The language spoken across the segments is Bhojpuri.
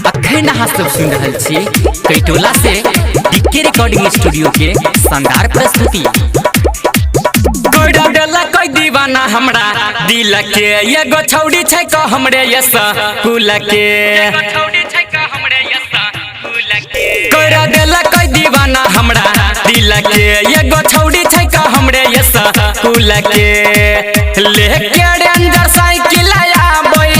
अखन अहाँ सब सुन रहल छी कैटोला से डीके रिकॉर्डिंग स्टूडियो के शानदार प्रस्तुति। कोई डला कोई दीवाना हमरा दिल के एगो छौड़ी छै क हमरे यस कुल के। कोई डला कोई दीवाना हमरा दिल के एगो छौड़ी छै क हमरे यस कुल के। लेके रेंजर साइकिल आबै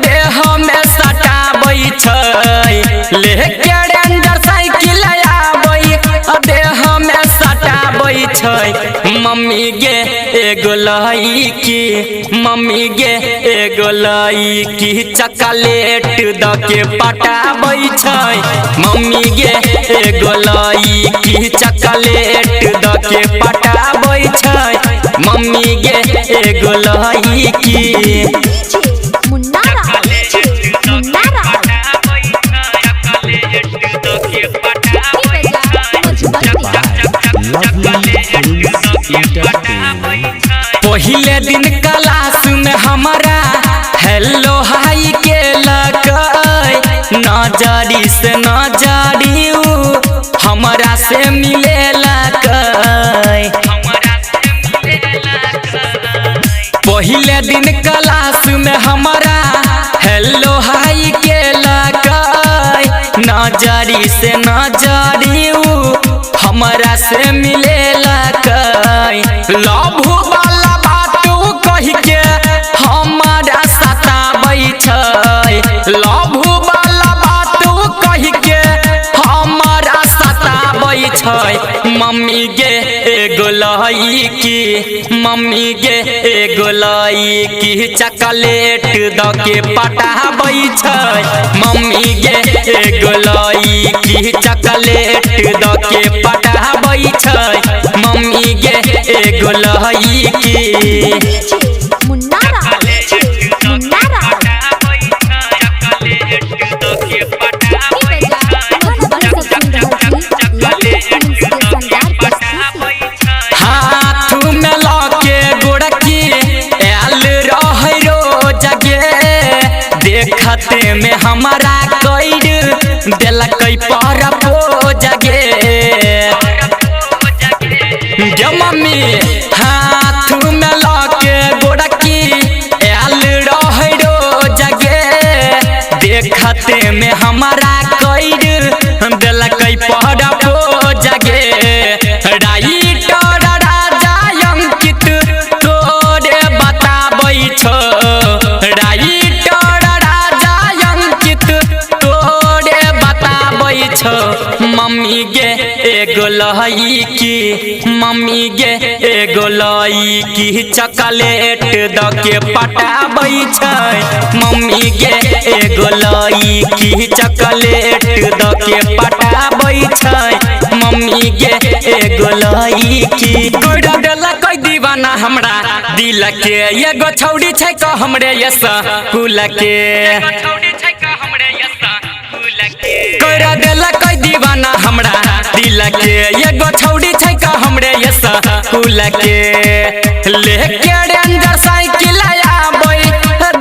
देह में सटाबै छै। लेके रेंजर साइकिल आबै देह में सटाबै छै। मम्मी गे एगो लईकी मम्मी गे एगो लईकी चॉकलेट द के पटाबै छै। मम्मी गे एगो लईकी चॉकलेट द के पटाबै छै। मम्मी गे एगो लईकी पहिले दिन क्लास में हमारा हेलो हाई के लकै नजरी से नजरी हमरा से मिले लकै। पहिले दिन क्लास में हमारा हेलो हाई के लकै नजरी से नजरी हमरा से मिले लकै। लव वाला बात कह के हमारा सताबै छै। लव वाला बात कह के हमारा सताबै छै। मम्मी गे एगो लईकी मम्मी गे एगो लईकी चॉकलेट द के पटाबै छै। मम्मी गे एगो लईकी चॉकलेट द के पटाबै छै। मम्मी गे एगो लईकी हाथ में लके गोड़की आयल रहे रोज गे देखते में हमारा कैर देलकै पर पोज गे। गे मम्मी हाथ में लके गोड़की आयल रहे रोज गे देखते में हमारा कैर देलकै पर पोज गे। राइटर राजा अंकित तोरे बताबै छो। राइटर राजा अंकित तोरे बताबै छो। मम्मी गे एगो लईकी मम्मी गे एगो लईकी चॉकलेट द के पटाबै छै। मम्मी गे एगो लईकी चॉकलेट द के पटाबै छै। मम्मी गे एगो लईकी कोई डला कोई दीवाना हमरा दिल के एगो छौड़ी छै क हमरे यस कुल के। कोई डला कोई दीवाना हमरा दिल के एगो छौड़ी छै क हमरे यस कुल के। लेके रेंजर साइकिल आबै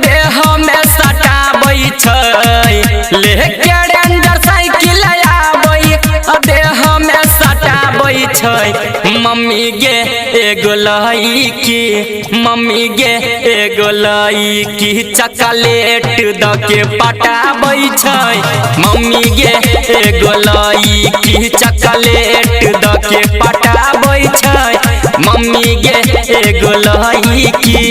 देह में सटाबै छै। लेके रेंजर साइकिल आबै देह में सटाबै छै। मम्मी गे एगो लईकी मम्मी गे एगो लईकी चॉकलेट द के पटाबै छै। मम्मी गे एगो लईकी चॉकलेट द के पटाबै छै। मम्मी गे एगो लईकी।